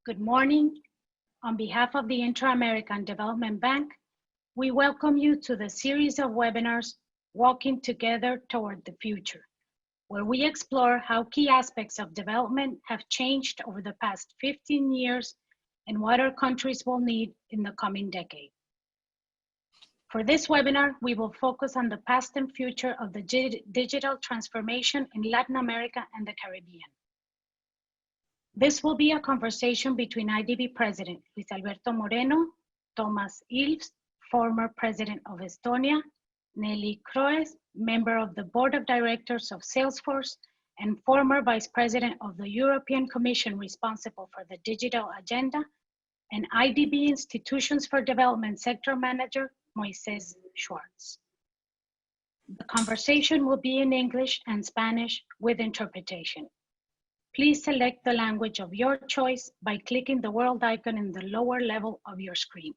Good morning. On behalf of the Inter-American Development Bank, we welcome you to the series of webinars, Walking Together Toward the Future, where we explore how key aspects of development have changed over the past 15 years and what our countries will need in the coming decade. For this webinar, we will focus on the past and future of the digital transformation in Latin America and the Caribbean. This will be a conversation between IDB President Luis Alberto Moreno, Toomas Ilves, former President of Estonia, Neelie Kroes, member of the Board of Directors of Salesforce, and former Vice President of the European Commission responsible for the digital agenda, and IDB Institutions for Development Sector Manager, Moisés Schwartz. The conversation will be in English and Spanish with interpretation. Please select the language of your choice by clicking the world icon in the lower level of your screen.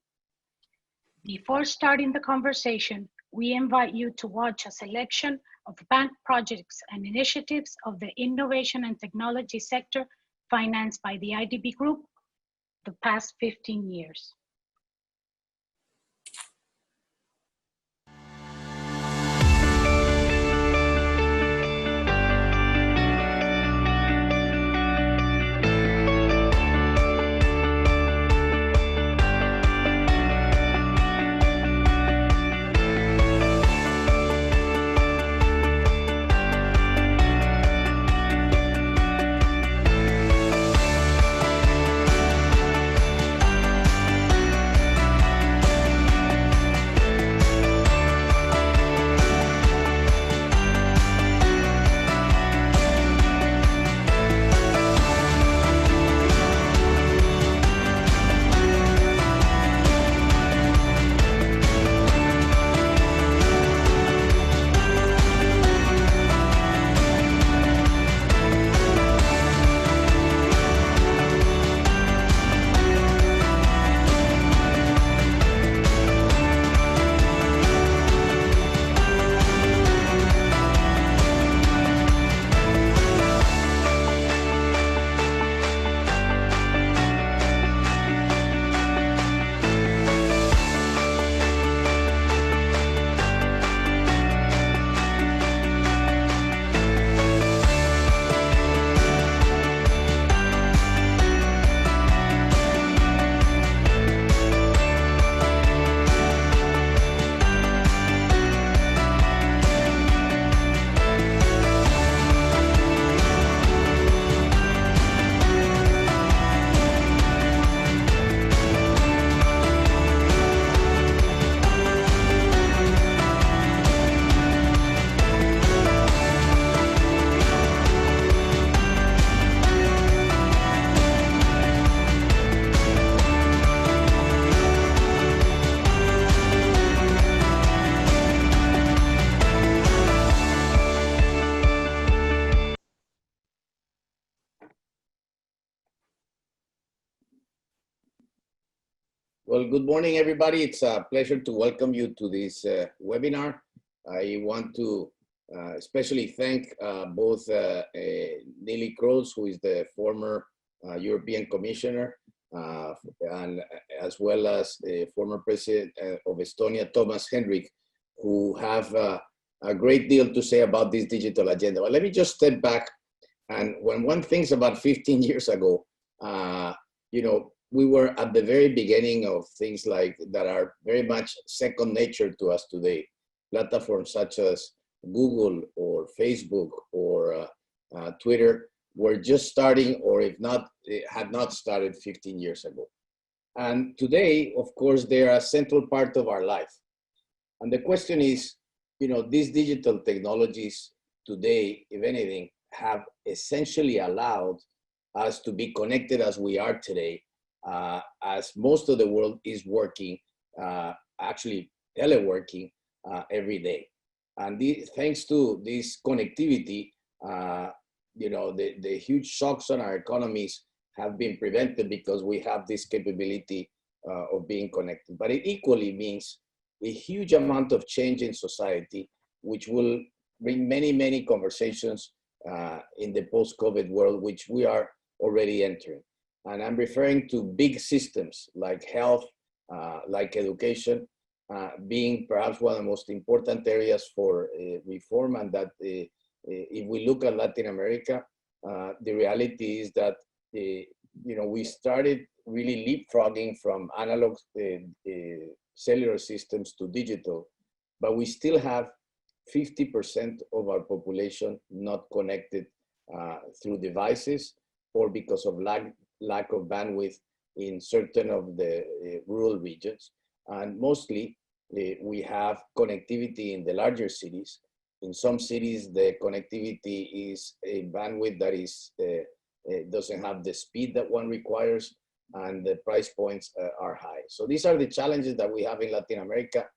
Before starting the conversation, we invite you to watch a selection of bank projects and initiatives of the innovation and technology sector financed by the IDB Group the past 15 years. Well, good morning, everybody. It's a pleasure to welcome you to this webinar. I want to especially thank both Neelie Kroes, who is the former European Commissioner, and as well as the former President of Estonia, Toomas Ilves, who have a great deal to say about this digital agenda. But let me just step back. And when one thinks about 15 years ago, you know, we were at the very beginning of things like that are very much second nature to us today. Platforms such as Google or Facebook or Twitter were just starting, or if not, had not started 15 years ago. And today, of course, they're a central part of our life. And the question is, you know, these digital technologies today, if anything, have essentially allowed us to be connected as we are today, as most of the world is working, actually teleworking every day. And thanks to this connectivity, you know, the huge shocks on our economies have been prevented because we have this capability of being connected. But it equally means a huge amount of change in society, which will bring many, many conversations in the post-COVID world, which we are already entering. And I'm referring to big systems like health, like education, being perhaps one of the most important areas for reform, and that if we look at Latin America, the reality is that we started really leapfrogging from analog cellular systems to digital, but we still have 50% of our population not connected through devices, or because of lack of bandwidth in certain of the rural regions. And mostly we have connectivity in the larger cities. In some cities, the connectivity is a bandwidth that is doesn't have the speed that one requires, and the price points are high. So these are the challenges that we have in Latin America.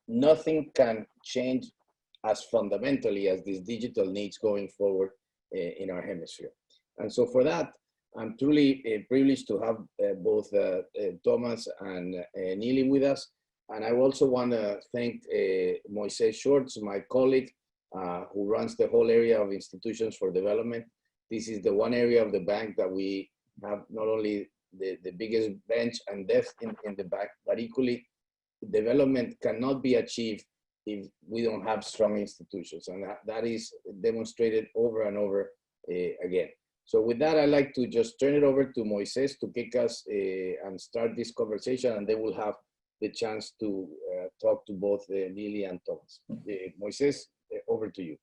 Nothing can change as fundamentally as these digital needs going forward in our hemisphere. And so for that, I'm truly privileged to have both Toomas and Neelie with us. And I also want to thank Moisés Schwartz, my colleague, who runs the whole area of institutions for development. This is the one area of the bank that we have not only the biggest bench and depth in the bank, but equally, development cannot be achieved if we don't have strong institutions. And that is demonstrated over and over again. So with that, I'd like to just turn it over to Moisés to kick us and start this conversation, and then we'll have the chance to talk to both Neelie and Toomas. Moisés, over to you.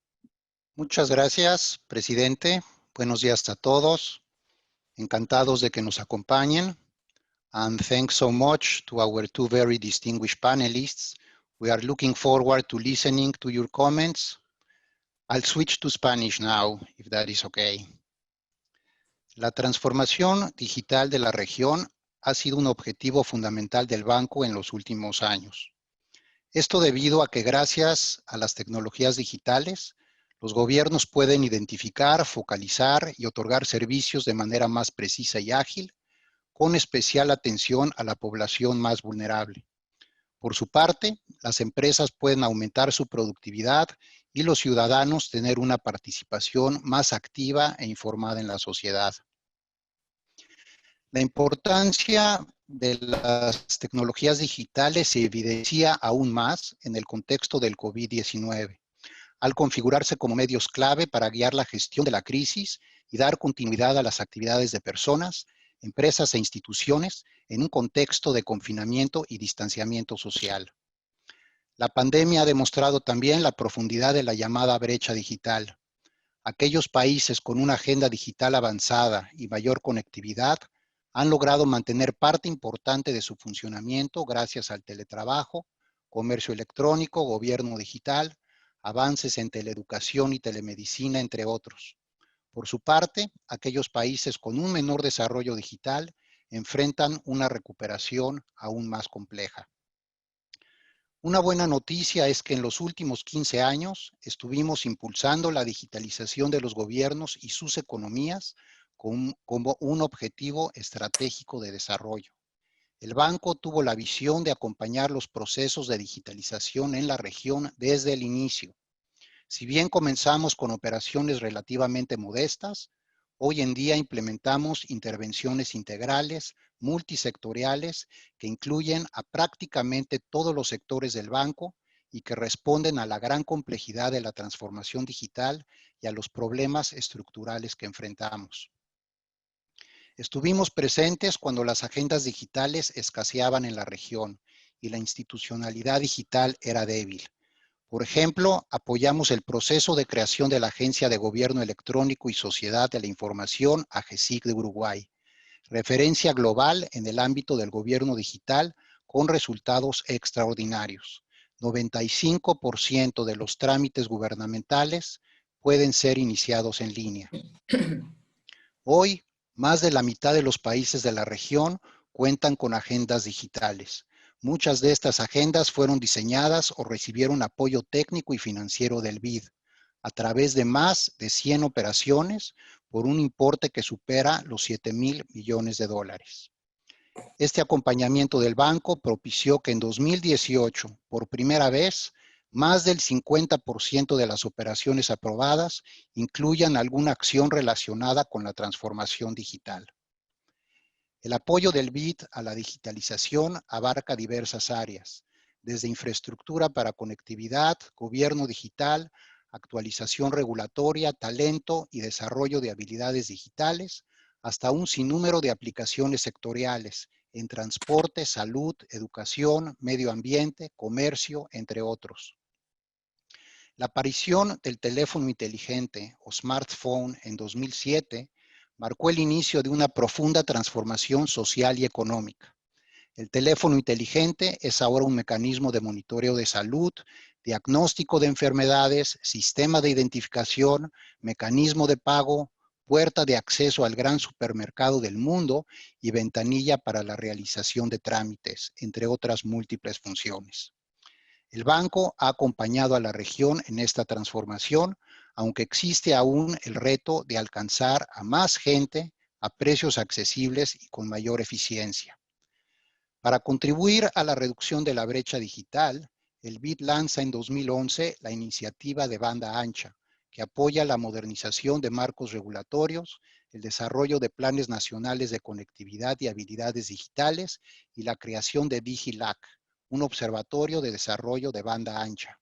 Muchas gracias, presidente. Buenos días a todos. Encantados de que nos acompañen. And thanks so much to our two very distinguished panelists. We are looking forward to listening to your comments. I'll switch to Spanish now, if that is okay. La transformación digital de la región ha sido un objetivo fundamental del banco en los últimos años. Esto debido a que gracias a las tecnologías digitales, los gobiernos pueden identificar, focalizar y otorgar servicios de manera más precisa y ágil, con especial atención a la población más vulnerable. Por su parte, las empresas pueden aumentar su productividad y los ciudadanos tener una participación más activa e informada en la sociedad. La importancia de las tecnologías digitales se evidencia aún más en el contexto del COVID-19, al configurarse como medios clave para guiar la gestión de la crisis y dar continuidad a las actividades de personas, empresas e instituciones en un contexto de confinamiento y distanciamiento social. La pandemia ha demostrado también la profundidad de la llamada brecha digital. Aquellos países con una agenda digital avanzada y mayor conectividad han logrado mantener parte importante de su funcionamiento gracias al teletrabajo, comercio electrónico, gobierno digital, avances en teleeducación y telemedicina, entre otros. Por su parte, aquellos países con un menor desarrollo digital enfrentan una recuperación aún más compleja. Una buena noticia es que en los últimos 15 años estuvimos impulsando la digitalización de los gobiernos y sus economías como un objetivo estratégico de desarrollo. El banco tuvo la visión de acompañar los procesos de digitalización en la región desde el inicio. Si bien comenzamos con operaciones relativamente modestas, hoy en día implementamos intervenciones integrales, multisectoriales, que incluyen a prácticamente todos los sectores del banco y que responden a la gran complejidad de la transformación digital y a los problemas estructurales que enfrentamos. Estuvimos presentes cuando las agendas digitales escaseaban en la región y la institucionalidad digital era débil. Por ejemplo, apoyamos el proceso de creación de la Agencia de Gobierno Electrónico y Sociedad de la Información, AGESIC de Uruguay, referencia global en el ámbito del gobierno digital con resultados extraordinarios. 95% de los trámites gubernamentales pueden ser iniciados en línea. Hoy, más de la mitad de los países de la región cuentan con agendas digitales. Muchas de estas agendas fueron diseñadas o recibieron apoyo técnico y financiero del BID a través de más de 100 operaciones por un importe que supera los 7,000 millones de dólares. Este acompañamiento del banco propició que en 2018, por primera vez, más del 50% de las operaciones aprobadas incluyan alguna acción relacionada con la transformación digital. El apoyo del BID a la digitalización abarca diversas áreas, desde infraestructura para conectividad, gobierno digital, actualización regulatoria, talento y desarrollo de habilidades digitales, hasta un sinnúmero de aplicaciones sectoriales en transporte, salud, educación, medio ambiente, comercio, entre otros. La aparición del teléfono inteligente o smartphone en 2007 marcó el inicio de una profunda transformación social y económica. El teléfono inteligente es ahora un mecanismo de monitoreo de salud, diagnóstico de enfermedades, sistema de identificación, mecanismo de pago, puerta de acceso al gran supermercado del mundo y ventanilla para la realización de trámites, entre otras múltiples funciones. El banco ha acompañado a la región en esta transformación, aunque existe aún el reto de alcanzar a más gente a precios accesibles y con mayor eficiencia. Para contribuir a la reducción de la brecha digital, el BID lanza en 2011 la iniciativa de banda ancha, que apoya la modernización de marcos regulatorios, el desarrollo de planes nacionales de conectividad y habilidades digitales y la creación de DigiLAC, un observatorio de desarrollo de banda ancha.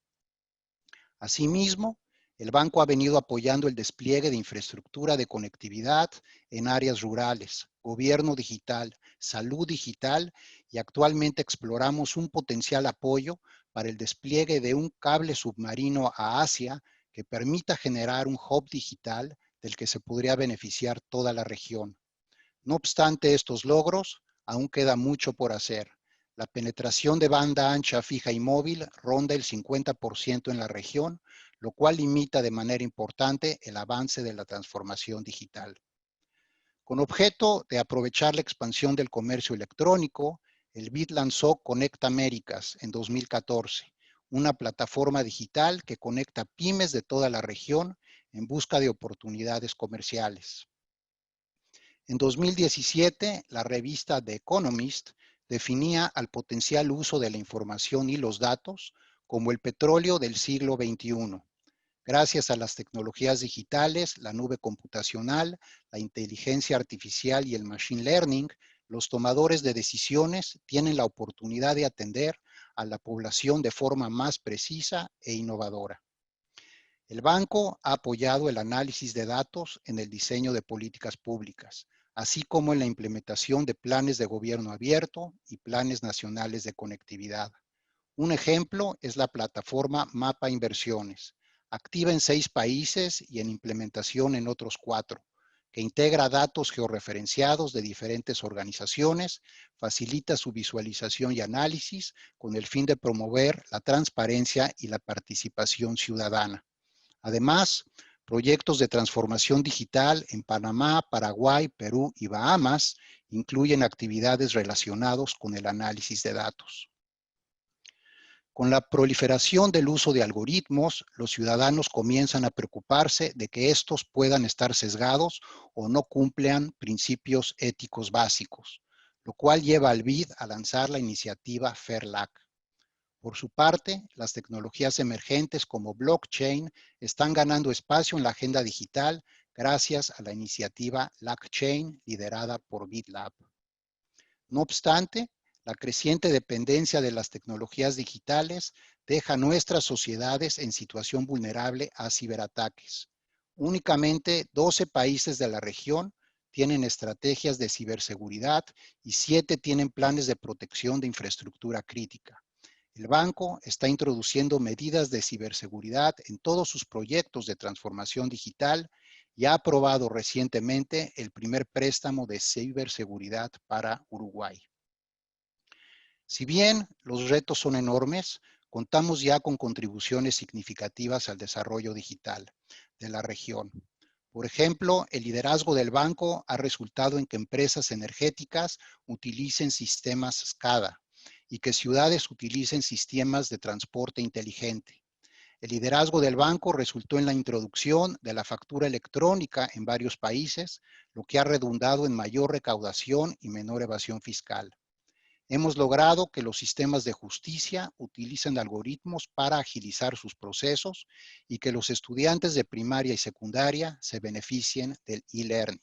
Asimismo, el banco ha venido apoyando el despliegue de infraestructura de conectividad en áreas rurales, gobierno digital, salud digital y actualmente exploramos un potencial apoyo para el despliegue de un cable submarino a Asia que permita generar un hub digital del que se podría beneficiar toda la región. No obstante estos logros, aún queda mucho por hacer. La penetración de banda ancha fija y móvil ronda el 50% en la región, lo cual limita de manera importante el avance de la transformación digital. Con objeto de aprovechar la expansión del comercio electrónico, el BID lanzó Conecta Américas en 2014, una plataforma digital que conecta pymes de toda la región en busca de oportunidades comerciales. En 2017, la revista The Economist definía al potencial uso de la información y los datos como el petróleo del siglo XXI. Gracias a las tecnologías digitales, la nube computacional, la inteligencia artificial y el machine learning, los tomadores de decisiones tienen la oportunidad de atender a la población de forma más precisa e innovadora. El banco ha apoyado el análisis de datos en el diseño de políticas públicas, así como en la implementación de planes de gobierno abierto y planes nacionales de conectividad. Un ejemplo es la plataforma Mapa Inversiones, activa en 6 países y en implementación en otros 4, que integra datos georreferenciados de diferentes organizaciones, facilita su visualización y análisis con el fin de promover la transparencia y la participación ciudadana. Además, proyectos de transformación digital en Panamá, Paraguay, Perú y Bahamas incluyen actividades relacionadas con el análisis de datos. Con la proliferación del uso de algoritmos, los ciudadanos comienzan a preocuparse de que estos puedan estar sesgados o no cumplan principios éticos básicos, lo cual lleva al BID a lanzar la iniciativa FairLAC. Por su parte, las tecnologías emergentes como blockchain están ganando espacio en la agenda digital gracias a la iniciativa LACchain liderada por GitLab. No obstante, la creciente dependencia de las tecnologías digitales deja a nuestras sociedades en situación vulnerable a ciberataques. Únicamente 12 países de la región tienen estrategias de ciberseguridad y 7 tienen planes de protección de infraestructura crítica. El banco está introduciendo medidas de ciberseguridad en todos sus proyectos de transformación digital y ha aprobado recientemente el primer préstamo de ciberseguridad para Uruguay. Si bien los retos son enormes, contamos ya con contribuciones significativas al desarrollo digital de la región. Por ejemplo, el liderazgo del banco ha resultado en que empresas energéticas utilicen sistemas SCADA y que ciudades utilicen sistemas de transporte inteligente. El liderazgo del banco resultó en la introducción de la factura electrónica en varios países, lo que ha redundado en mayor recaudación y menor evasión fiscal. Hemos logrado que los sistemas de justicia utilicen algoritmos para agilizar sus procesos y que los estudiantes de primaria y secundaria se beneficien del e-learning.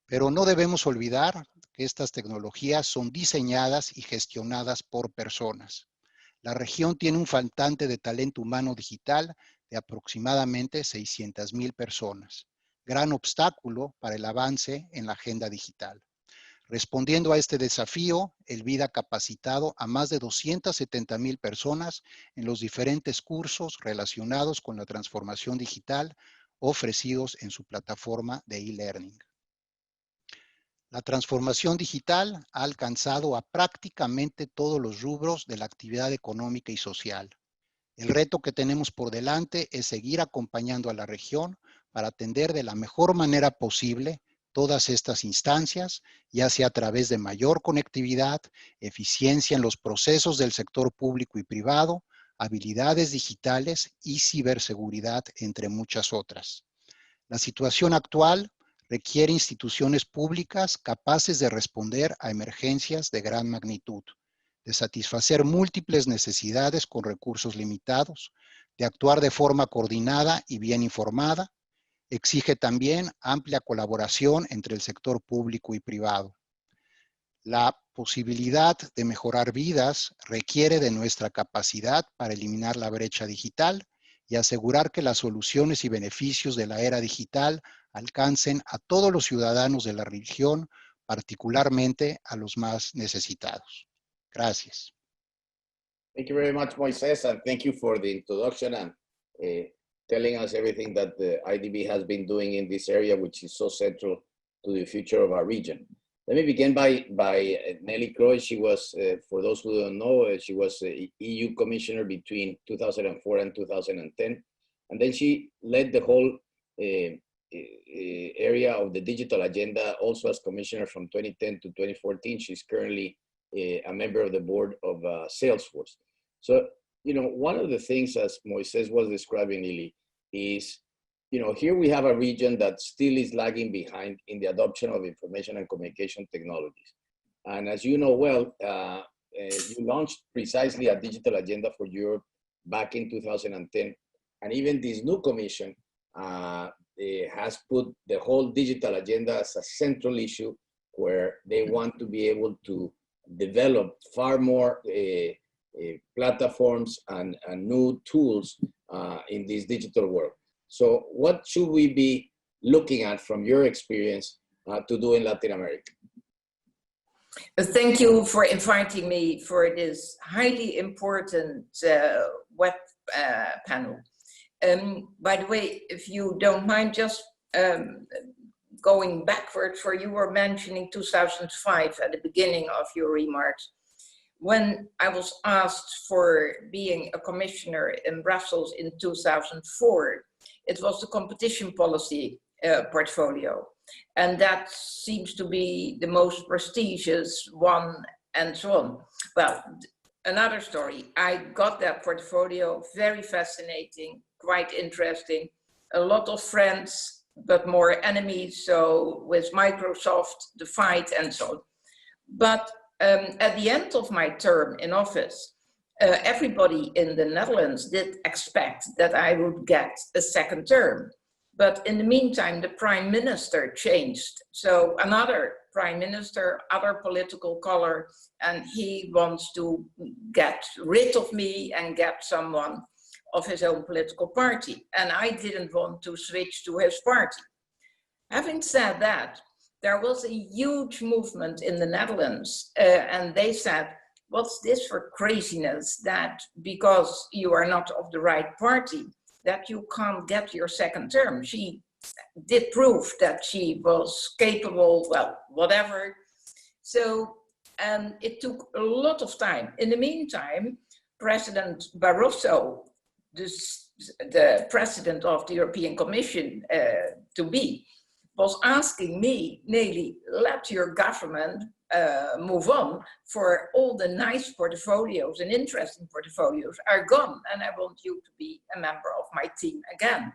Pero no debemos olvidar que estas tecnologías son diseñadas y gestionadas por personas. La región tiene un faltante de talento humano digital de aproximadamente 600,000 personas, gran obstáculo para el avance en la agenda digital. Respondiendo a este desafío, el BID ha capacitado a más de 270,000 personas en los diferentes cursos relacionados con la transformación digital ofrecidos en su plataforma de e-learning. La transformación digital ha alcanzado a prácticamente todos los rubros de la actividad económica y social. El reto que tenemos por delante es seguir acompañando a la región para atender de la mejor manera posible todas estas instancias, ya sea a través de mayor conectividad, eficiencia en los procesos del sector público y privado, habilidades digitales y ciberseguridad, entre muchas otras. La situación actual requiere instituciones públicas capaces de responder a emergencias de gran magnitud, de satisfacer múltiples necesidades con recursos limitados, de actuar de forma coordinada y bien informada. Exige también amplia colaboración entre el sector público y privado. La posibilidad de mejorar vidas requiere de nuestra capacidad para eliminar la brecha digital y asegurar que las soluciones y beneficios de la era digital alcancen a todos los ciudadanos de la región, particularmente a los más necesitados. Gracias. Thank you very much, Moisés, and thank you for the introduction and telling us everything that the IDB has been doing in this area, which is so central to the future of our region. Let me begin by Nelly Croy. She was, for those who don't know, she was EU Commissioner between 2004 and 2010. And then she led the whole area of the digital agenda, also as Commissioner from 2010 to 2014. She's currently a member of the board of Salesforce. So, you know, one of the things, as Moisés was describing, Neelie, is, you know, here we have a region that still is lagging behind in the adoption of information and communication technologies. And as you know well, you launched precisely a digital agenda for Europe back in 2010. And even this new commission has put the whole digital agenda as a central issue where they want to be able to develop far more platforms and new tools in this digital world. So what should we be looking at from your experience to do in Latin America? Thank you for inviting me for this highly important web panel. By the way, if you don't mind, just going backwards, for you were mentioning 2005 at the beginning of your remarks. When I was asked for being a commissioner in Brussels in 2004, it was the competition policy portfolio. And that seems to be the most prestigious one and so on. Well, another story, I got that portfolio, very fascinating, quite interesting, a lot of friends, but more enemies, so with Microsoft, the fight and so on. But at the end of my term in office, everybody in the Netherlands did expect that I would get a second term. But in the meantime, the prime minister changed. So another prime minister, other political color, and he wants to get rid of me and get someone of his own political party. And I didn't want to switch to his party. Having said that, there was a huge movement in the Netherlands, and they said, what's this for craziness that because you are not of the right party, that you can't get your second term. She did prove that she was capable, well, whatever. So it took a lot of time. In the meantime, President Barroso, the president of the European Commission was asking me, Neelie, let your government move on, for all the nice portfolios and interesting portfolios are gone, and I want you to be a member of my team again.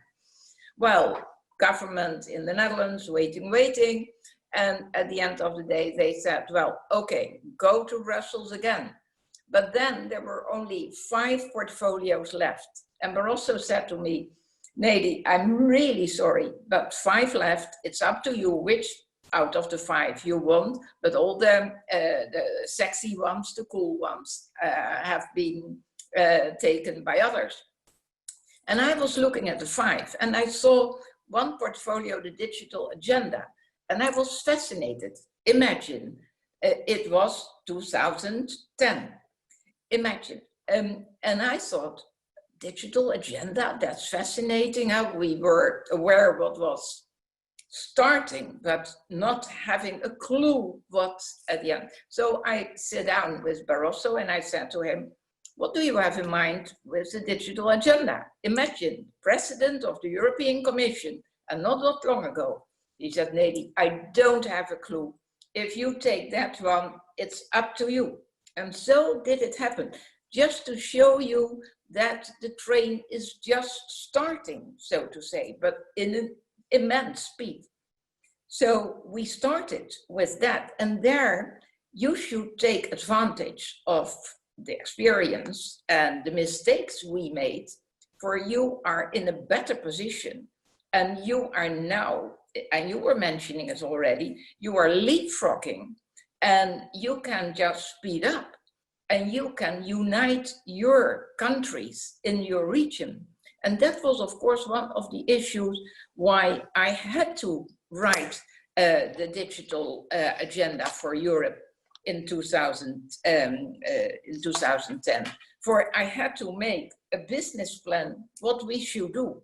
Well, government in the Netherlands, waiting, and at the end of the day, they said, well, okay, go to Brussels again. But then there were only 5 portfolios left, and Barroso said to me, Neelie, I'm really sorry, but 5 left, it's up to you which out of the 5 you want, but all the sexy ones, the cool ones, have been taken by others. And I was looking at the 5, and I saw one portfolio, the digital agenda, and I was fascinated. Imagine, it was 2010. Imagine. And I thought, digital agenda, that's fascinating. How we were aware what was starting, but not having a clue what at the end. So I sat down with Barroso and I said to him, what do you have in mind with the digital agenda? Imagine, President of the European Commission, and not that long ago. He said, Neelie, I don't have a clue. If you take that one, it's up to you. And so did it happen, just to show you that the train is just starting, so to say, but in an immense speed. So we started with that, and there you should take advantage of the experience and the mistakes we made, for you are in a better position, and you are now, and you were mentioning it already, you are leapfrogging, and you can just speed up, and you can unite your countries in your region. And that was, of course, one of the issues why I had to write the digital agenda for Europe in 2010. For I had to make a business plan, what we should do.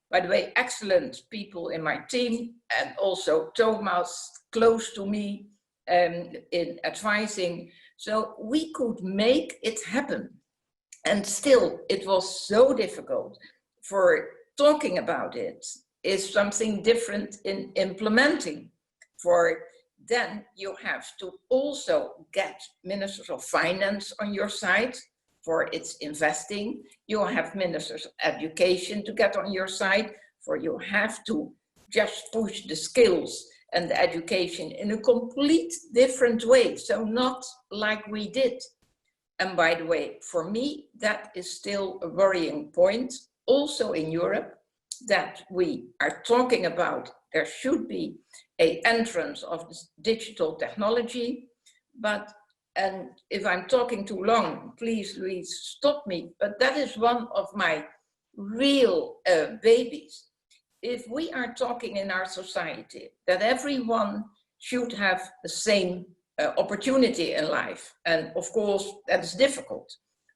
By the way, excellent people in my team, and also Toomas, close to me in advising. So we could make it happen. And still, it was so difficult. For talking about it is something different in implementing. For then you have to also get ministers of finance on your side, for its investing. You have ministers of education to get on your side, for you have to just push the skills and the education in a complete different way. So not like we did. And by the way, for me, that is still a worrying point, also in Europe, that we are talking about there should be an entrance of this digital technology, but, and if I'm talking too long, please, Louise, stop me, but that is one of my real babies. If we are talking in our society that everyone should have the same opportunity in life, and of course that is difficult,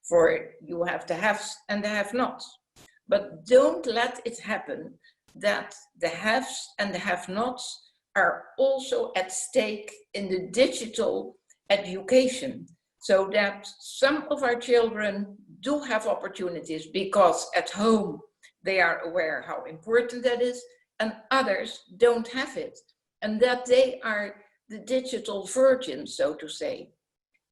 for you have the haves and the have-nots, but don't let it happen that the haves and the have-nots are also at stake in the digital education, so that some of our children do have opportunities because at home they are aware how important that is, and others don't have it, and that they are the digital virgins, so to say.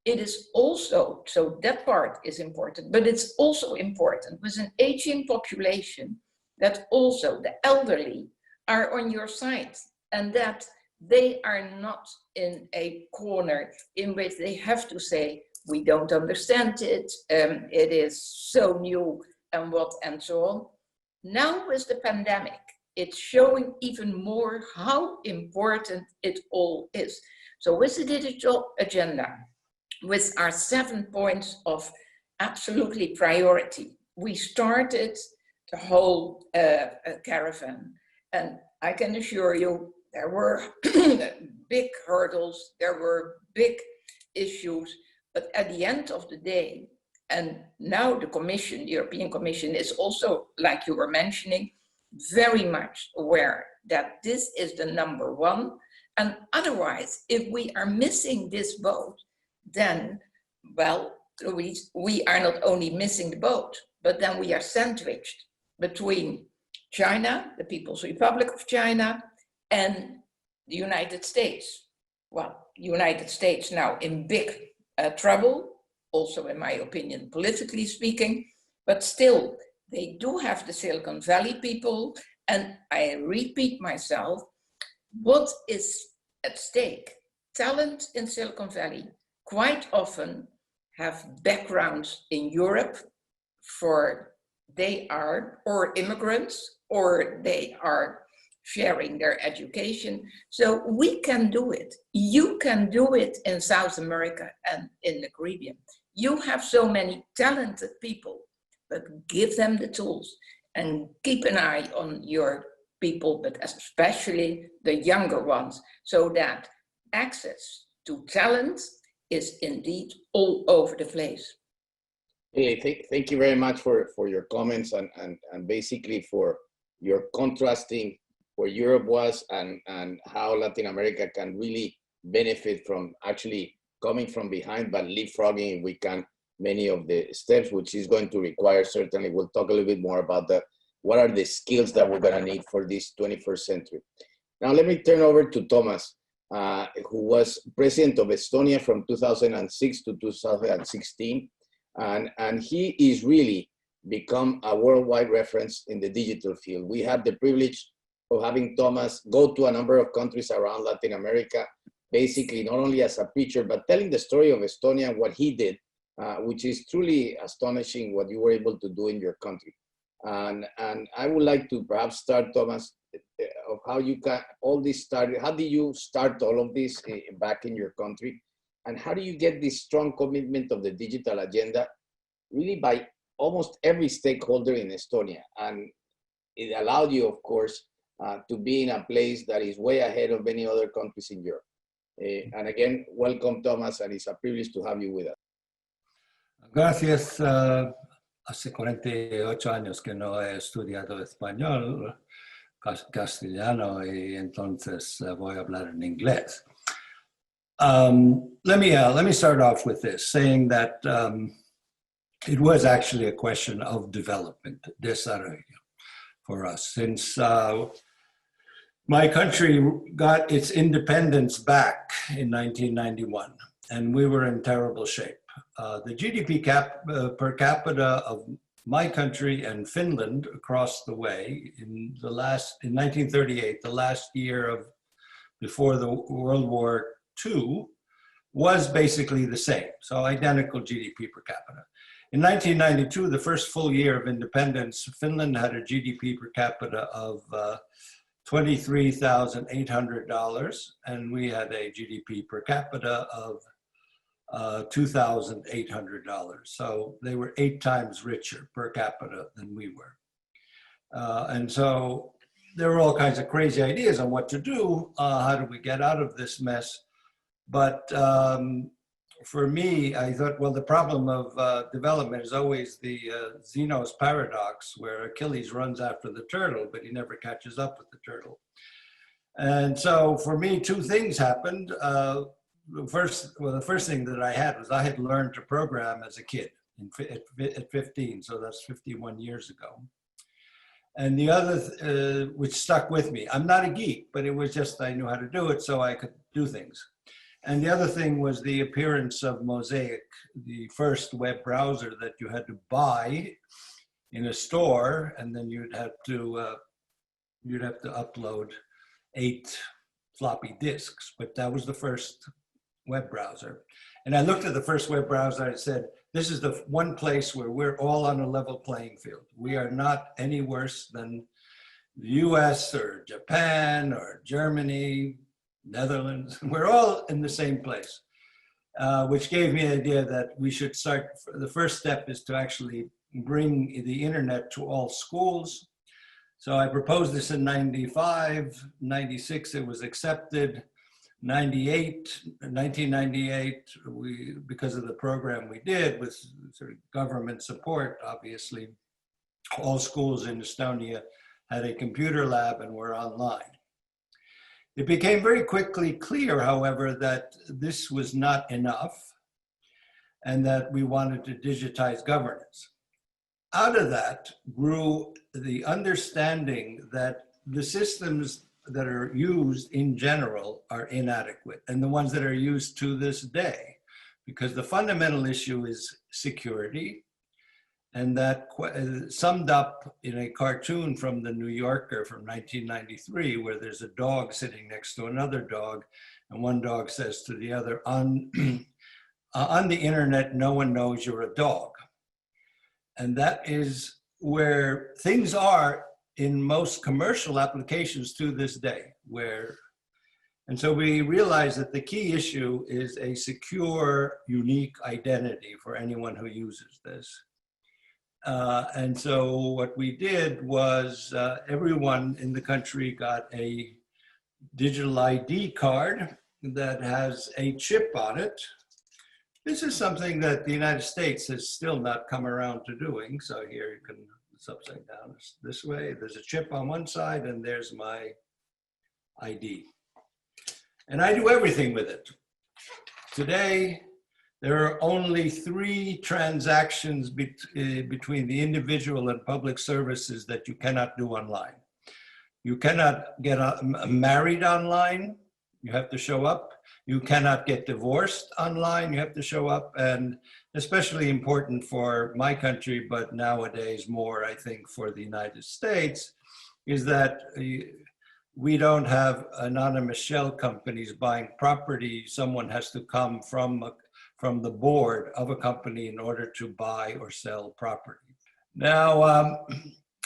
It is also, so that part is important, but it's also important with an aging population that also the elderly are on your side, and that they are not in a corner in which they have to say, we don't understand it, it is so new, and what, and so on. Now with the pandemic, it's showing even more how important it all is. So with the digital agenda, with our 7 points of absolutely priority, we started the whole caravan. And I can assure you, there were big hurdles, there were big issues, but at the end of the day, and now the Commission, the European Commission, is also, like you were mentioning, very much aware that this is the number one. And otherwise, if we are missing this boat, then, well, we are not only missing the boat, but then we are sandwiched between China, the People's Republic of China, and the United States. Well, the United States now in big trouble, also in my opinion, politically speaking, but still, they do have the Silicon Valley people, and I repeat myself, what is at stake? Talent in Silicon Valley quite often have backgrounds in Europe, for they are or immigrants, or they are sharing their education. So we can do it. You can do it in South America and in the Caribbean. You have so many talented people, but give them the tools and keep an eye on your people, but especially the younger ones, so that access to talent is indeed all over the place. Hey, thank you very much for your comments and basically for your contrasting where Europe was and how Latin America can really benefit from actually coming from behind, but leapfrogging, if we can, many of the steps, which is going to require, certainly, we'll talk a little bit more about that. What are the skills that we're gonna need for this 21st century? Now, let me turn over to Toomas, who was President of Estonia from 2006 to 2016. And he is really become a worldwide reference in the digital field. We have the privilege of having Toomas go to a number of countries around Latin America, basically not only as a preacher, but telling the story of Estonia and what he did, which is truly astonishing what you were able to do in your country. And I would like to perhaps start, Toomas, of how you got all this started. How did you start all of this back in your country? And how do you get this strong commitment of the digital agenda really by almost every stakeholder in Estonia? And it allowed you, of course, to be in a place that is way ahead of many other countries in Europe. And again, welcome, Toomas, and it's a privilege to have you with us. Gracias. Hace 48 años que no he estudiado español, castellano, y entonces voy a hablar en inglés. Let me start off with this, saying that it was actually a question of development, desarrollo, for us. Since my country got its independence back in 1991, and we were in terrible shape. The GDP per capita of my country and Finland across the way in 1938, the last year before the World War II, was basically the same. So identical GDP per capita. In 1992, the first full year of independence, Finland had a GDP per capita of $23,800, and we had a GDP per capita of $2,800. So they were 8 times richer per capita than we were. And so there were all kinds of crazy ideas on what to do. How do we get out of this mess? But for me, I thought, well, the problem of development is always the Zeno's paradox, where Achilles runs after the turtle, but he never catches up with the turtle. And so for me, 2 things happened. The first thing that I had learned to program as a kid at 15, so that's 51 years ago. And the other, which stuck with me, I'm not a geek, but it was just I knew how to do it, so I could do things. And the other thing was the appearance of Moisés, the first web browser that you had to buy in a store, and then you'd have to upload 8 floppy disks. But that was the first web browser. And I looked at the first web browser and said, this is the one place where we're all on a level playing field. We are not any worse than the US or Japan or Germany, Netherlands. We're all in the same place, which gave me the idea that we should start. The first step is to actually bring the internet to all schools. So I proposed this in 95, 96, it was accepted. 1998, because of the program we did with sort of government support, obviously, all schools in Estonia had a computer lab and were online. It became very quickly clear, however, that this was not enough and that we wanted to digitize governance. Out of that grew the understanding that the systems that are used in general are inadequate, and the ones that are used to this day, because the fundamental issue is security, and that summed up in a cartoon from the New Yorker from 1993, where there's a dog sitting next to another dog, and one dog says to the other, on the internet, no one knows you're a dog. And that is where things are in most commercial applications to this day, and so we realized that the key issue is a secure, unique identity for anyone who uses this. And so what we did was everyone in the country got a digital ID card that has a chip on it. This is something that the United States has still not come around to doing. So here you can, it's upside down this way. There's a chip on one side and there's my ID. And I do everything with it. Today, there are only 3 transactions between the individual and public services that you cannot do online. You cannot get married online, you have to show up. You cannot get divorced online, you have to show up. And especially important for my country, but nowadays more, I think, for the United States, is that we don't have anonymous shell companies buying property. Someone has to come from the board of a company in order to buy or sell property. Now,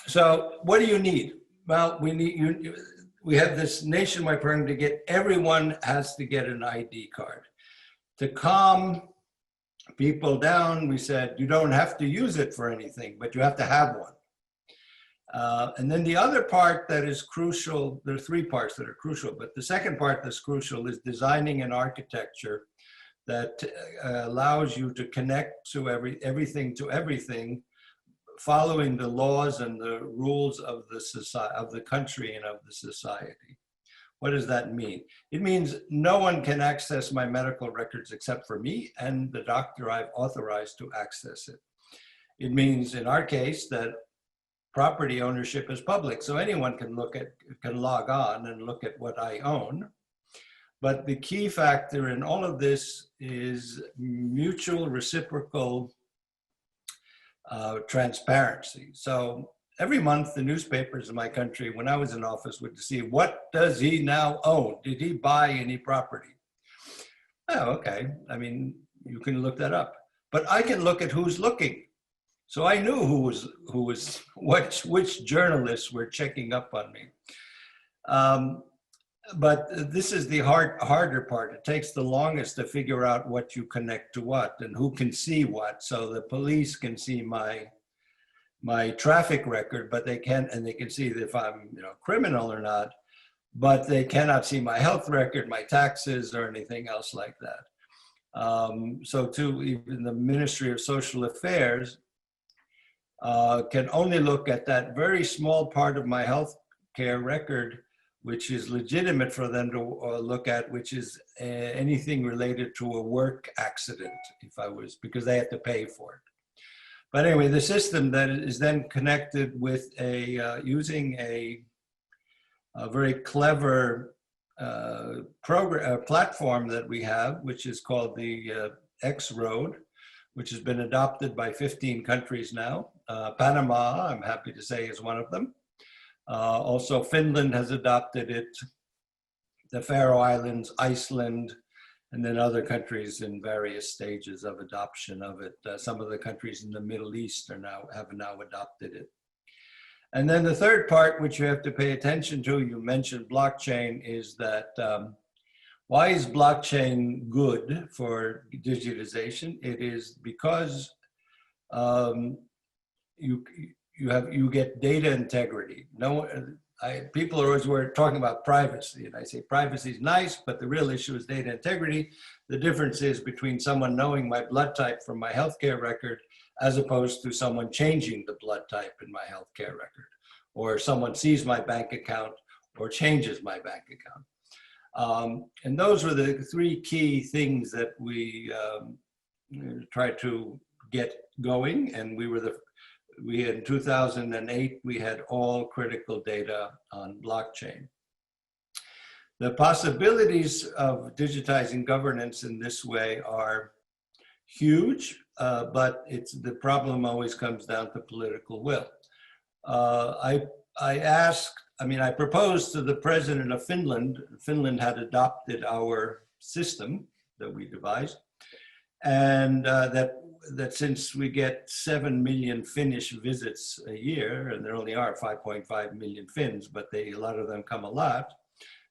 so what do you need? Well, we have this nationwide program to get, everyone has to get an ID card. To calm people down, we said, you don't have to use it for anything, but you have to have one. And then the other part that is crucial, there are 3 parts that are crucial, but the second part that's crucial is designing an architecture that allows you to connect to everything to everything, following the laws and the rules of the society, of the country and of the society. What does that mean? It means no one can access my medical records except for me and the doctor I've authorized to access it. It means, in our case, that property ownership is public, so anyone can log on and look at what I own. But the key factor in all of this is mutual reciprocal transparency. So every month, the newspapers in my country, when I was in office, would see, what does he now own? Did he buy any property? Oh, okay. I mean, you can look that up. But I can look at who's looking. So I knew which journalists were checking up on me. But this is the harder part. It takes the longest to figure out what you connect to what and who can see what. So the police can see my traffic record, but they can see if I'm criminal or not, but they cannot see my health record, my taxes, or anything else like that. So too, even the Ministry of Social Affairs can only look at that very small part of my health care record, which is legitimate for them to look at, which is anything related to a work accident, because they have to pay for it. But anyway, the system that is then connected with using a very clever platform that we have, which is called the X-Road, which has been adopted by 15 countries now. Panama, I'm happy to say, is one of them. Also, Finland has adopted it, the Faroe Islands, Iceland, and then other countries in various stages of adoption of it. Some of the countries in the Middle East have now adopted it. And then the third part, which you have to pay attention to, you mentioned blockchain, is that why is blockchain good for digitization? It is because you get data integrity. People are always talking about privacy, and I say privacy is nice, but the real issue is data integrity. The difference is between someone knowing my blood type from my healthcare record as opposed to someone changing the blood type in my healthcare record, or someone sees my bank account or changes my bank account. And those were the 3 key things that we tried to get going, and in 2008, we had all critical data on blockchain. The possibilities of digitizing governance in this way are huge, but the problem always comes down to political will. I proposed to the President of Finland. Finland had adopted our system that we devised, and that that since we get 7 million Finnish visits a year, and there only are 5.5 million Finns, but a lot of them come a lot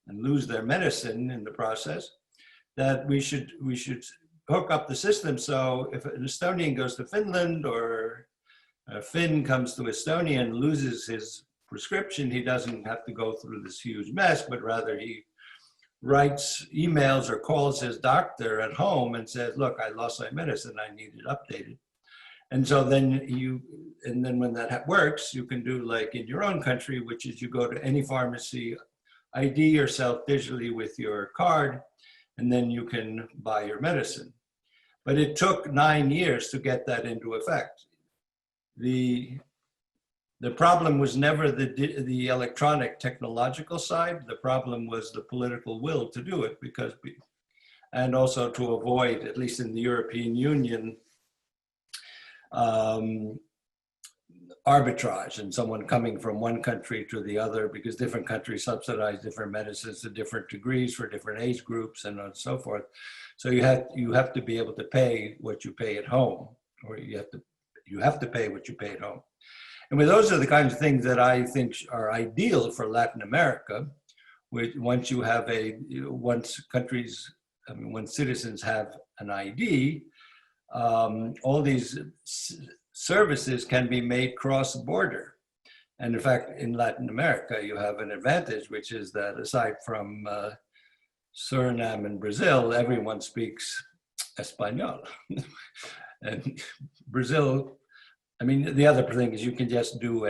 and lose their medicine in the process, that we should hook up the system so if an Estonian goes to Finland or a Finn comes to Estonia and loses his prescription, he doesn't have to go through this huge mess, but rather he writes emails or calls his doctor at home and says, look, I lost my medicine, I need it updated. And so then when that works, you can do like in your own country, which is you go to any pharmacy, ID yourself digitally with your card, and then you can buy your medicine. But it took 9 years to get that into effect. The problem was never the electronic technological side. The problem was the political will to do it, and also to avoid, at least in the European Union, arbitrage and someone coming from one country to the other, because different countries subsidize different medicines to different degrees for different age groups and so forth. So you have to be able to pay what you pay at home, or you have to pay what you pay at home. And those are the kinds of things that I think are ideal for Latin America, which once citizens have an ID, all these services can be made cross-border. And in fact, in Latin America, you have an advantage, which is that aside from Suriname and Brazil, everyone speaks Espanol. And Brazil, I mean, the other thing is you can just do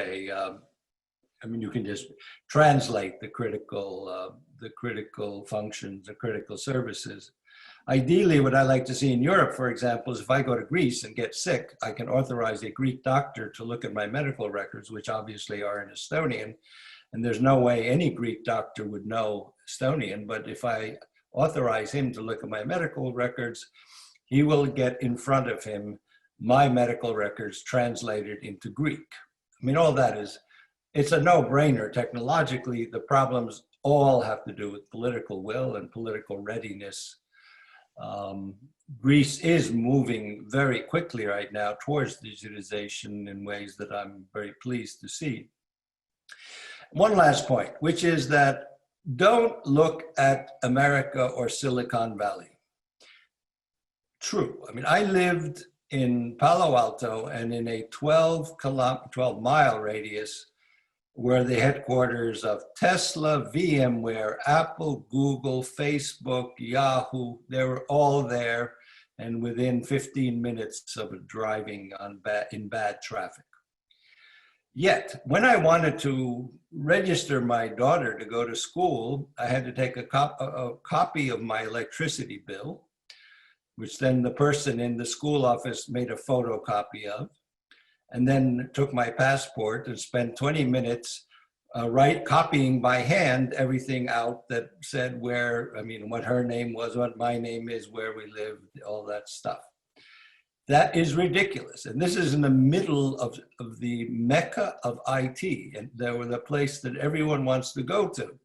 you can just translate the critical functions, the critical services. Ideally, what I like to see in Europe, for example, is if I go to Greece and get sick, I can authorize a Greek doctor to look at my medical records, which obviously are in Estonian. And there's no way any Greek doctor would know Estonian, but if I authorize him to look at my medical records, he will get in front of him my medical records translated into Greek. I mean, all that it's a no-brainer technologically. The problems all have to do with political will and political readiness. Greece is moving very quickly right now towards digitization in ways that I'm very pleased to see. One last point, which is that don't look at America or Silicon Valley. True. I mean, I lived in Palo Alto and in a 12-mile radius were the headquarters of Tesla, VMware, Apple, Google, Facebook, Yahoo. They were all there and within 15 minutes of driving in bad traffic. Yet, when I wanted to register my daughter to go to school, I had to take a copy of my electricity bill, which then the person in the school office made a photocopy of, and then took my passport and spent 20 minutes copying by hand everything out that said what her name was, what my name is, where we live, all that stuff. That is ridiculous. And this is in the middle of the mecca of IT, and they were the place that everyone wants to go to.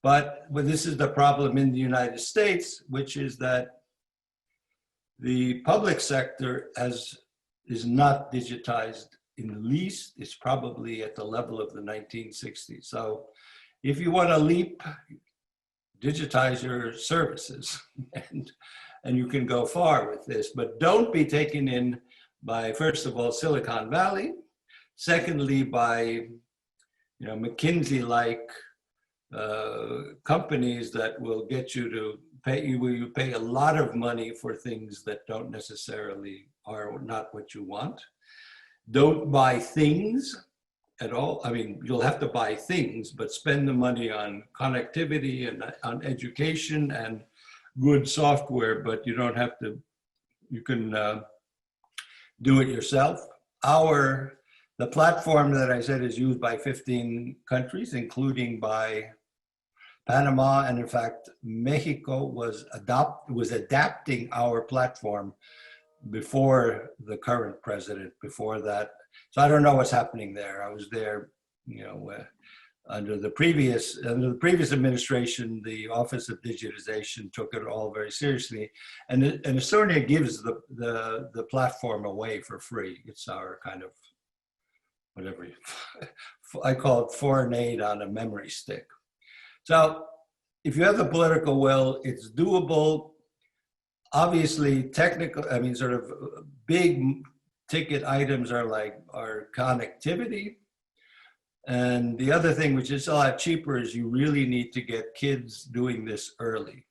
But this is the problem in the United States, which is that the public sector is not digitized in the least. It's probably at the level of the 1960s. So if you want to leap, digitize your services and you can go far with this, but don't be taken in by, first of all, Silicon Valley, secondly, by McKinsey-like companies that will get you to you pay a lot of money for things that don't necessarily are not what you want. Don't buy things at all. I mean, you'll have to buy things, but spend the money on connectivity and on education and good software, but you don't have to, you can do it yourself. The platform that I said is used by 15 countries, including by Panama, and in fact, Mexico was adapting our platform before the current president, before that. So I don't know what's happening there. I was there, under the previous administration, the Office of Digitization took it all very seriously, and Estonia gives the platform away for free. It's our kind of whatever I call it, foreign aid on a memory stick. So if you have the political will, it's doable. Obviously, technical, I mean, sort of big ticket items are connectivity. And the other thing, which is a lot cheaper, is you really need to get kids doing this early.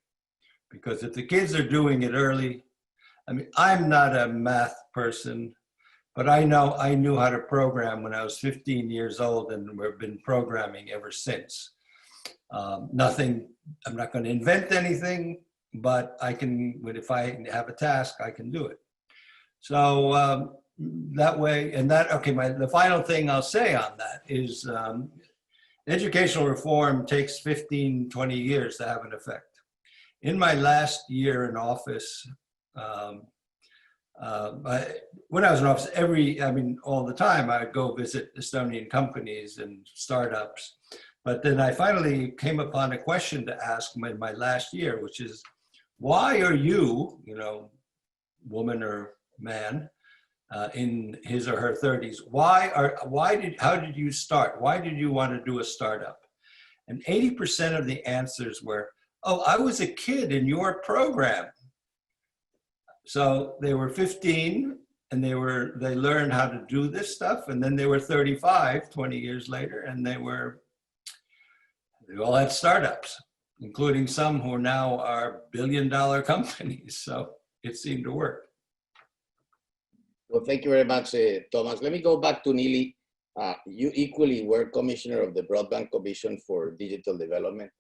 Because if the kids are doing it early, I mean, I'm not a math person, but I knew how to program when I was 15 years old, and we've been programming ever since. I'm not going to invent anything, but I can, if I have a task, I can do it. So that way, and that, okay, the final thing I'll say on that is educational reform takes 15, 20 years to have an effect. In my last year in office, when I was in office, all the time, I'd go visit Estonian companies and startups. But then I finally came upon a question to ask in my last year, which is, why are you, woman or man, in his or her 30s, how did you start? Why did you want to do a startup? And 80% of the answers were, oh, I was a kid in your program. So they were 15 and they learned how to do this stuff, and then they were 35, 20 years later, and they all had startups, including some who now are billion-dollar companies. So it seemed to work. Well, thank you very much, Thomas. Let me go back to Neelie. You equally were commissioner of the Broadband Commission for Digital Development.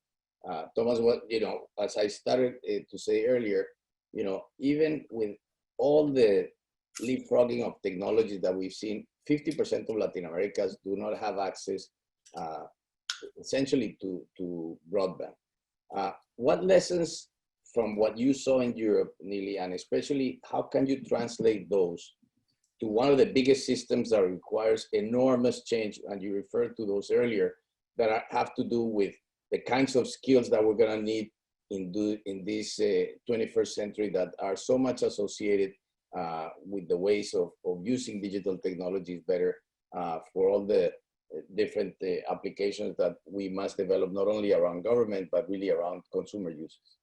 Thomas, as I started to say earlier, even with all the leapfrogging of technology that we've seen, 50% of Latin Americans do not have access essentially to broadband. What lessons from what you saw in Europe, Neelie, and especially how can you translate those to one of the biggest systems that requires enormous change, and you referred to those earlier, that have to do with the kinds of skills that we're gonna need in this 21st century that are so much associated with the ways of using digital technologies better for all the different applications that we must develop, not only around government, but really around consumer uses?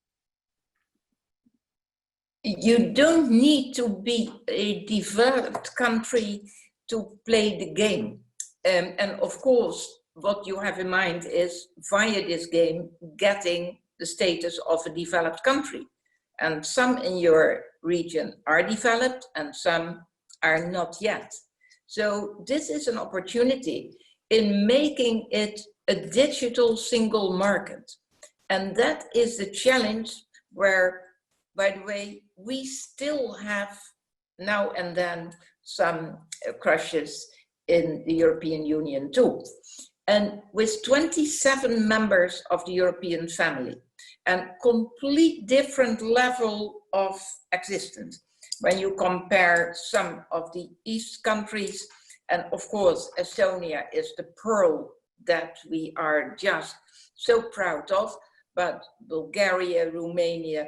You don't need to be a developed country to play the game. And of course, what you have in mind is via this game, getting the status of a developed country. And some in your region are developed and some are not yet. So this is an opportunity in making it a digital single market. And that is the challenge where, by the way, we still have now and then some crushes in the European Union too. And with 27 members of the European family and complete different level of existence, when you compare some of the East countries, and of course, Estonia is the pearl that we are just so proud of, but Bulgaria, Romania,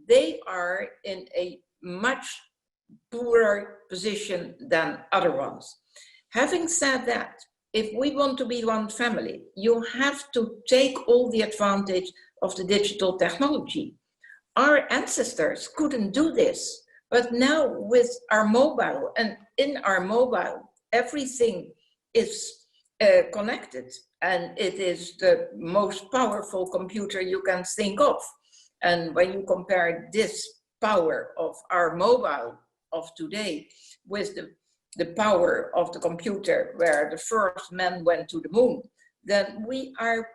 they are in a much poorer position than other ones. Having said that, if we want to be one family, you have to take all the advantage of the digital technology. Our ancestors couldn't do this, but now with our mobile, and in our mobile, everything is connected, and it is the most powerful computer you can think of. And when you compare this power of our mobile of today with the power of the computer where the first man went to the moon, then we are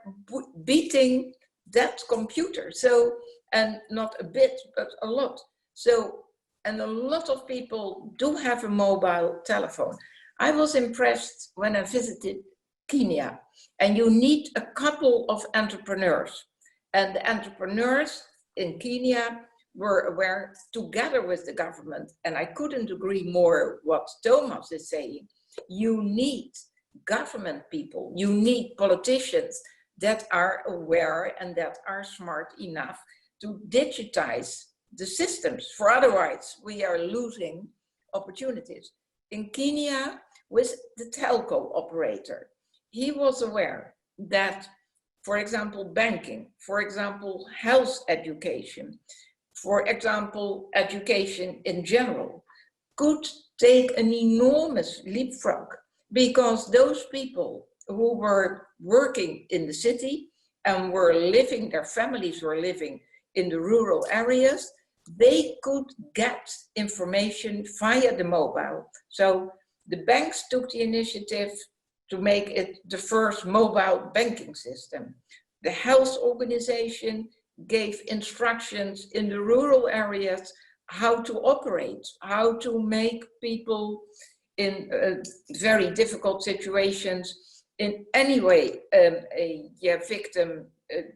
beating that computer. So, and not a bit, but a lot. So, and a lot of people do have a mobile telephone. I was impressed when I visited Kenya, and you need a couple of entrepreneurs. And the entrepreneurs in Kenya were aware together with the government, and I couldn't agree more what Thomas is saying. You need government people. You need politicians that are aware and that are smart enough to digitize the systems. For otherwise, we are losing opportunities. In Kenya, with the telco operator, he was aware that, for example, banking, for example, health education, for example, education in general, could take an enormous leapfrog, because those people who were working in the city and were living, their families were living in the rural areas, they could get information via the mobile. So the banks took the initiative to make it the first mobile banking system. The health organization gave instructions in the rural areas how to operate, how to make people in very difficult situations in any way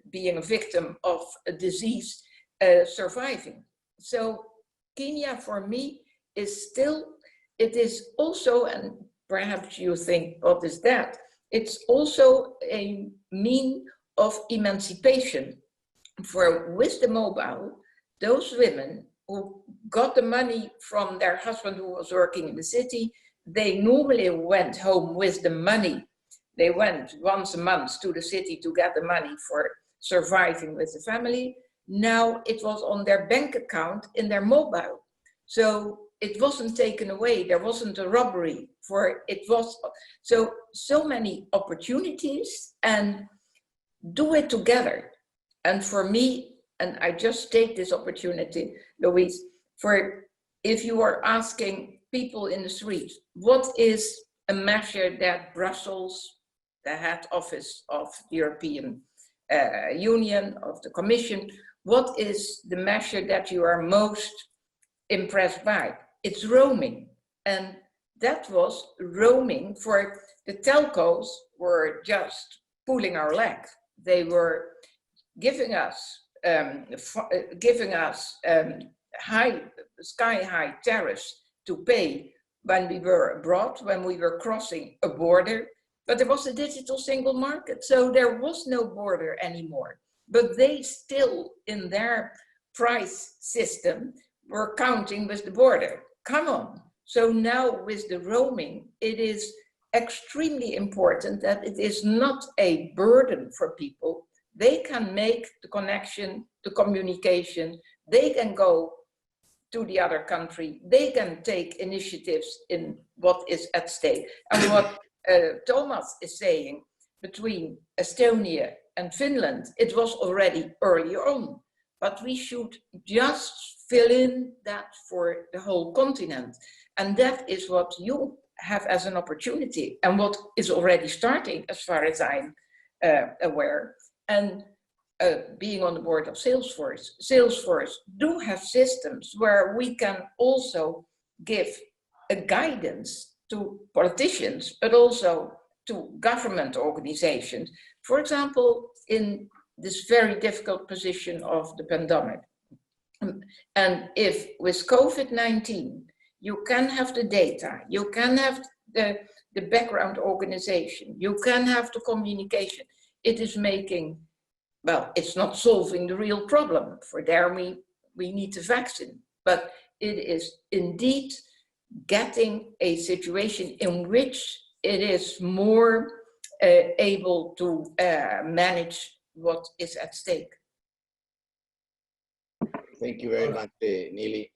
being a victim of a disease surviving. So Kenya for me is still, it is also, and perhaps you think, what is that? It's also a mean of emancipation. For with the mobile, those women who got the money from their husband who was working in the city, they normally went home with the money. They went once a month to the city to get the money for surviving with the family. Now it was on their bank account in their mobile. So it wasn't taken away. There wasn't a robbery for it was. So many opportunities, and do it together. And for me, and I just take this opportunity, Louise, for if you are asking people in the street, what is a measure that Brussels, the head office of the European Union, of the Commission, what is the measure that you are most impressed by? It's roaming. And that was roaming for the telcos were just pulling our leg. They were giving us sky-high tariffs to pay when we were abroad, when we were crossing a border. But there was a digital single market, so there was no border anymore. But they still, in their price system, were counting with the border. Come on. So now with the roaming, it is extremely important that it is not a burden for people. They can make the connection, the communication, they can go to the other country, they can take initiatives in what is at stake. And what Toomas is saying between Estonia and Finland, it was already earlier on, but we should just fill in that for the whole continent. And that is what you have as an opportunity and what is already starting as far as I'm aware. And being on the board of Salesforce do have systems where we can also give a guidance to politicians, but also to government organizations. For example, in this very difficult position of the pandemic. And if with COVID-19, you can have the data, you can have the background organization, you can have the communication, it is making, well, it's not solving the real problem. For there we need the vaccine, but it is indeed getting a situation in which it is more able to manage what is at stake. Thank you very much, Neelie.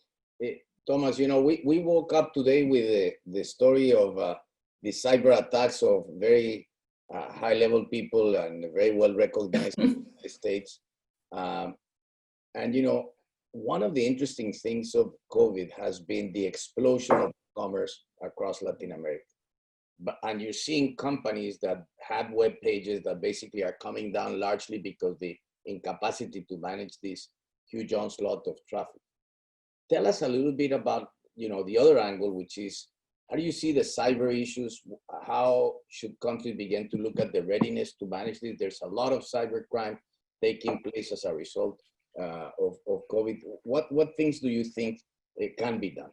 Toomas, you know, we woke up today with the story of the cyber attacks of very high-level people and very well recognized in the States. And, you know, one of the interesting things of COVID has been the explosion of commerce across Latin America. And you're seeing companies that had web pages that basically are coming down largely because the incapacity to manage this huge onslaught of traffic. Tell us a little bit about, you know, the other angle, which is, how do you see the cyber issues? How should countries begin to look at the readiness to manage this? There's a lot of cyber crime taking place as a result of COVID. What things do you think can be done?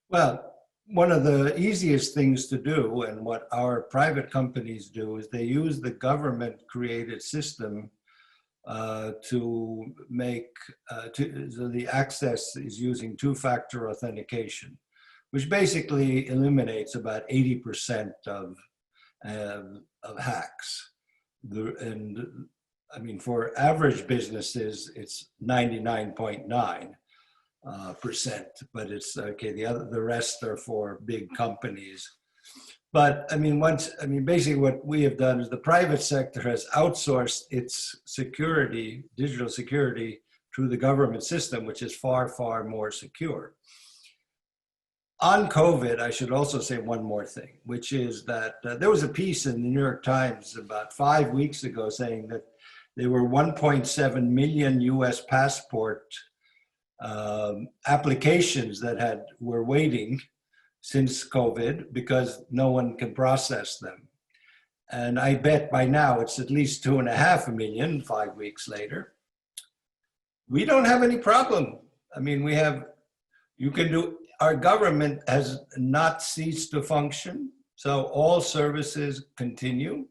Well, one of the easiest things to do, and what our private companies do, is they use the government created system to make, so the access is using two-factor authentication, which basically eliminates about 80% of hacks. And I mean, for average businesses, it's 99.9%, but it's okay. The rest are for big companies. But I mean, basically what we have done is the private sector has outsourced its security, digital security, to the government system, which is far, far more secure. On COVID, I should also say one more thing, which is that there was a piece in the New York Times about 5 weeks ago saying that there were 1.7 million US passport applications that were waiting since COVID because no one can process them. And I bet by now it's at least 2.5 million 5 weeks later. We don't have any problem. I mean, our government has not ceased to function, so all services continue.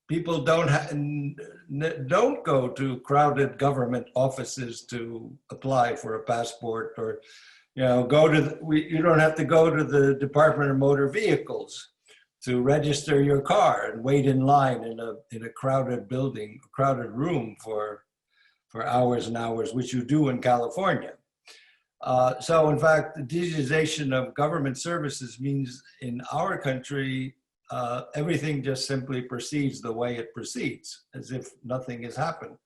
People don't go to crowded government offices to apply for a passport, or you don't have to go to the Department of Motor Vehicles to register your car and wait in line in a crowded building, a crowded room for hours and hours, which you do in California. So in fact, the digitization of government services means in our country, everything just simply proceeds the way it proceeds, as if nothing has happened.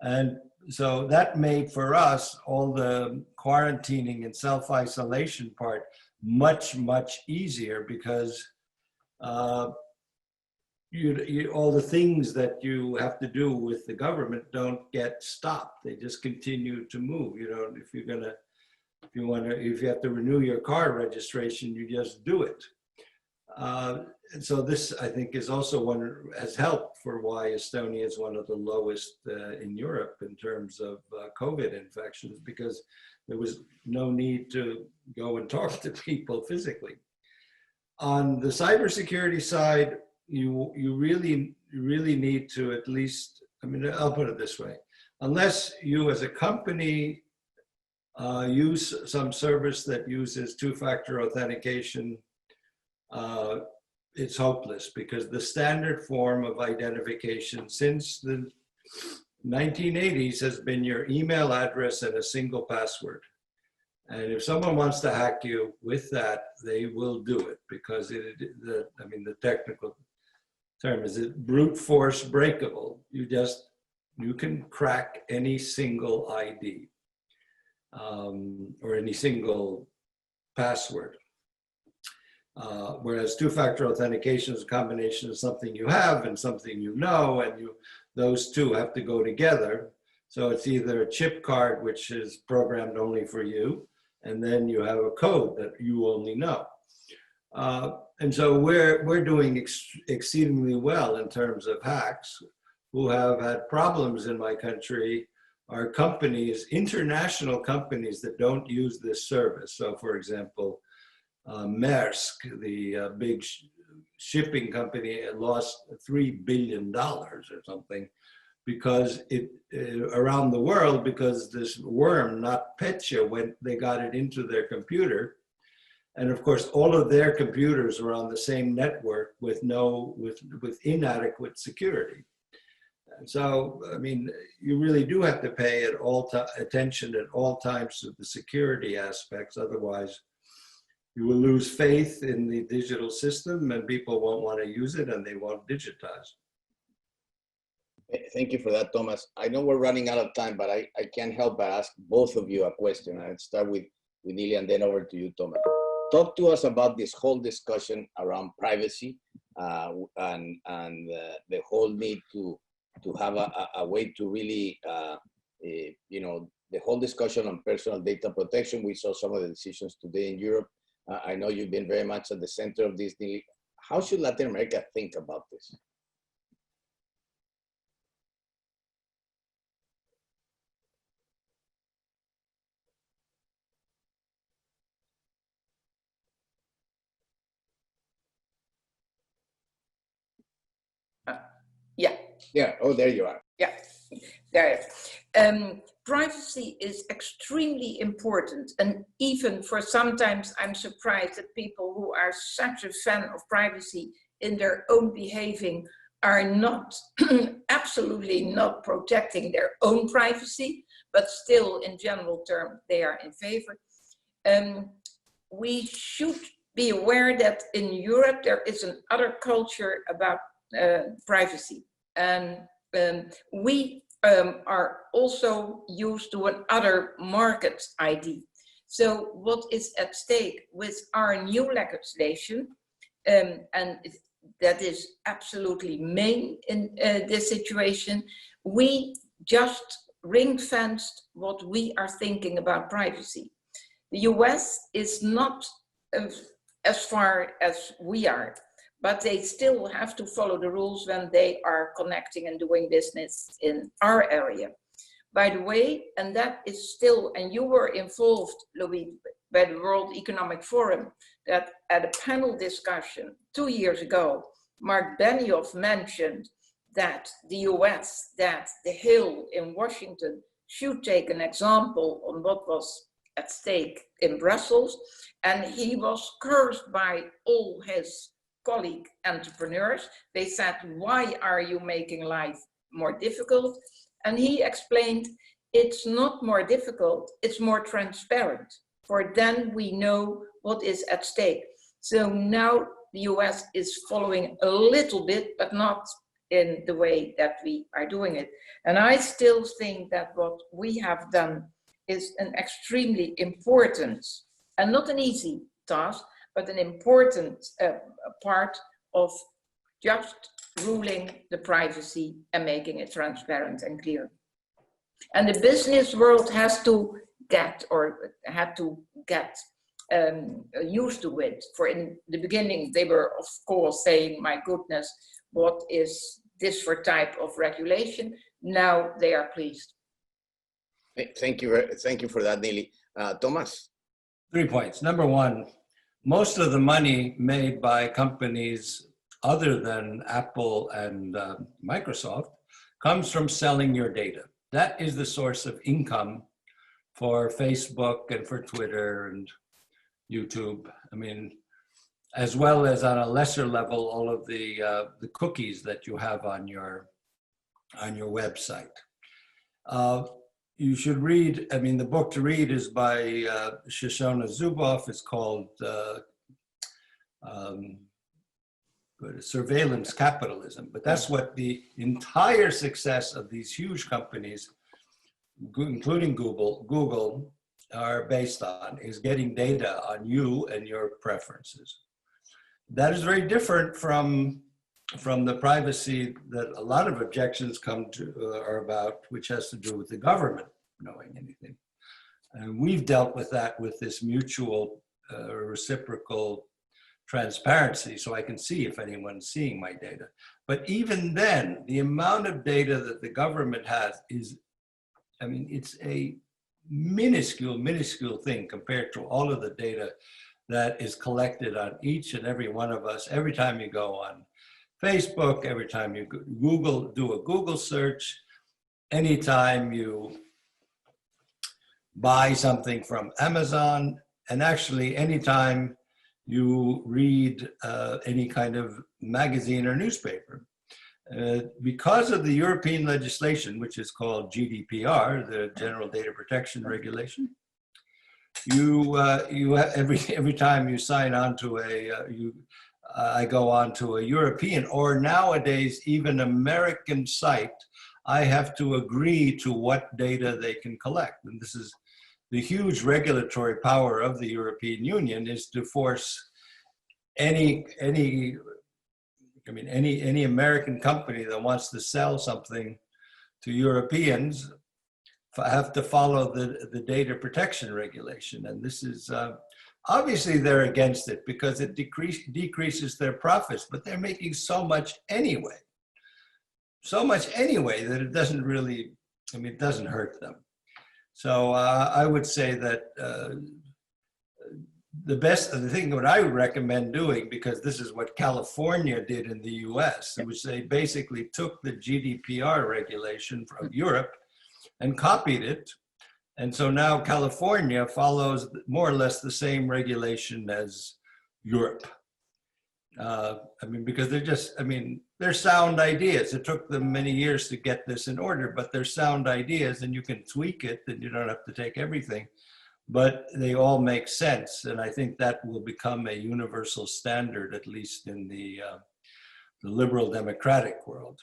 And so that made for us all the quarantining and self-isolation part much, much easier, because all the things that you have to do with the government don't get stopped. They just continue to move. If you have to renew your car registration, you just do it. And so this, I think, is also has helped for why Estonia is one of the lowest in Europe in terms of COVID infections, because there was no need to go and talk to people physically. On the cybersecurity side, you really need to at least, I'll put it this way, unless you as a company use some service that uses two-factor authentication, it's hopeless, because the standard form of identification since the 1980s has been your email address and a single password. And if someone wants to hack you with that, they will do it, because the technical term is brute force breakable. You can crack any single ID or any single password. Whereas two-factor authentication is a combination of something you have and something you know, and those two have to go together. So it's either a chip card, which is programmed only for you, and then you have a code that you only know. And so we're doing exceedingly well in terms of hacks. Who have had problems in my country are companies, international companies, that don't use this service. So for example, Maersk, the big shipping company, lost $3 billion or something because around the world, because this worm, not Petya, they got it into their computer. And of course, all of their computers were on the same network with inadequate security. And so, you really do have to pay attention at all times to the security aspects. Otherwise, you will lose faith in the digital system, and people won't want to use it, and they won't digitize. Thank you for that, Toomas. I know we're running out of time, but I can't help but ask both of you a question. I'll start with Neelie and then over to you, Toomas. Talk to us about this whole discussion around privacy and the whole need to have a way to really, the whole discussion on personal data protection. We saw some of the decisions today in Europe. I know you've been very much at the center of this. How should Latin America think about this? Yeah, oh, there you are. Yeah, there. Privacy is extremely important, and even for sometimes I'm surprised that people who are such a fan of privacy in their own behaving are not absolutely not protecting their own privacy, but still in general terms they are in favor. We should be aware that in Europe there is another culture about privacy, and we are also used to another market ID. So what is at stake with our new legislation, and that is absolutely main in this situation, we just ring-fenced what we are thinking about privacy. The US is not as far as we are, but they still have to follow the rules when they are connecting and doing business in our area. By the way, and that is still, and you were involved, Louis, by the World Economic Forum, that at a panel discussion 2 years ago, Mark Benioff mentioned that the US, that the Hill in Washington should take an example on what was at stake in Brussels, and he was cursed by all his colleague entrepreneurs. They said, why are you making life more difficult? And he explained, it's not more difficult, it's more transparent, for then we know what is at stake. So now the US is following a little bit, but not in the way that we are doing it. And I still think that what we have done is an extremely important and not an easy task, but an important part of just ruling the privacy and making it transparent and clear. And the business world has to get, or had to get used to it. For in the beginning, they were of course saying, my goodness, what is this for type of regulation? Now they are pleased. Thank you for that, Neelie. Toomas? 3 points. Number one, most of the money made by companies other than Apple and Microsoft comes from selling your data. That is the source of income for Facebook and for Twitter and YouTube. I mean, as well as on a lesser level, all of the cookies that you have on your website. You should read, I mean, the book to read is by Shoshana Zuboff. It's called Surveillance Capitalism. But that's what the entire success of these huge companies, including Google, are based on, is getting data on you and your preferences. That is very different from the privacy that a lot of objections come to are about, which has to do with the government knowing anything. And we've dealt with that with this mutual reciprocal transparency, so I can see if anyone's seeing my data. But even then, the amount of data that the government has is, I mean, it's a minuscule thing compared to all of the data that is collected on each and every one of us every time you go on Facebook, every time you do a Google search, anytime you buy something from Amazon, and actually anytime you read any kind of magazine or newspaper. Because of the European legislation, which is called Gdpr, the General Data Protection Regulation, every time you sign on to I go on to a European or nowadays even American site, I have to agree to what data they can collect. And this is the huge regulatory power of the European Union, is to force any American company that wants to sell something to Europeans have to follow the data protection regulation. And this is, obviously they're against it because it decreases their profits, but they're making so much anyway that it doesn't really, I mean, it doesn't hurt them. So I would say that the thing what I would recommend doing, because this is what California did in the US, which they basically took the GDPR regulation from Europe and copied it. And so now California follows more or less the same regulation as Europe. I mean, because they're sound ideas. It took them many years to get this in order, but they're sound ideas, and you can tweak it, and you don't have to take everything, but they all make sense. And I think that will become a universal standard, at least in the liberal democratic world.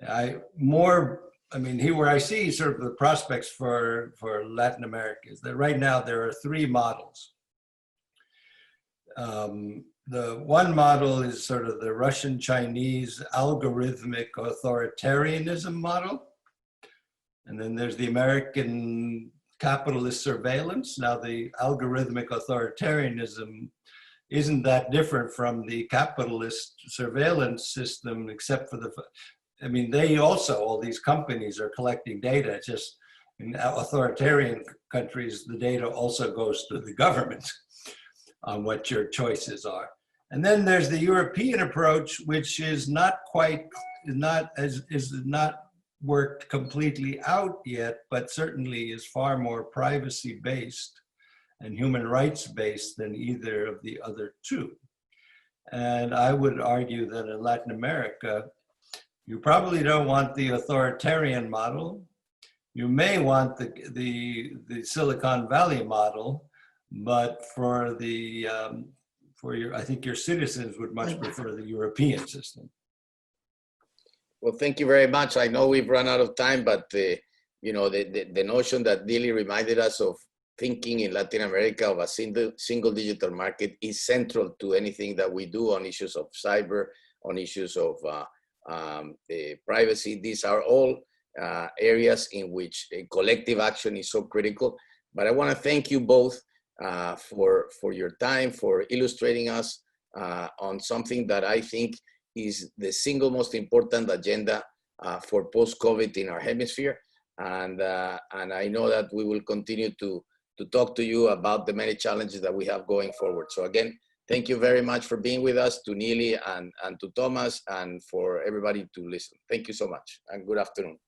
Here where I see sort of the prospects for Latin America is that right now there are three models. The one model is sort of the Russian-Chinese algorithmic authoritarianism model. And then there's the American capitalist surveillance. Now the algorithmic authoritarianism isn't that different from the capitalist surveillance system, except for they also, all these companies are collecting data. It's just in authoritarian countries, the data also goes to the government on what your choices are. And then there's the European approach, which is not worked completely out yet, but certainly is far more privacy-based and human rights-based than either of the other two. And I would argue that in Latin America, you probably don't want the authoritarian model. You may want the Silicon Valley model, but I think your citizens would much prefer the European system. Well, thank you very much. I know we've run out of time, but the notion that Neelie reminded us of thinking in Latin America of a single digital market is central to anything that we do on issues of cyber, on issues of privacy. These are all areas in which a collective action is so critical. But I want to thank you both for your time, for illustrating us on something that I think is the single most important agenda for post-COVID in our hemisphere. And I know that we will continue to talk to you about the many challenges that we have going forward. So again, thank you very much for being with us, to Neelie and to Toomas, and for everybody to listen. Thank you so much, and good afternoon.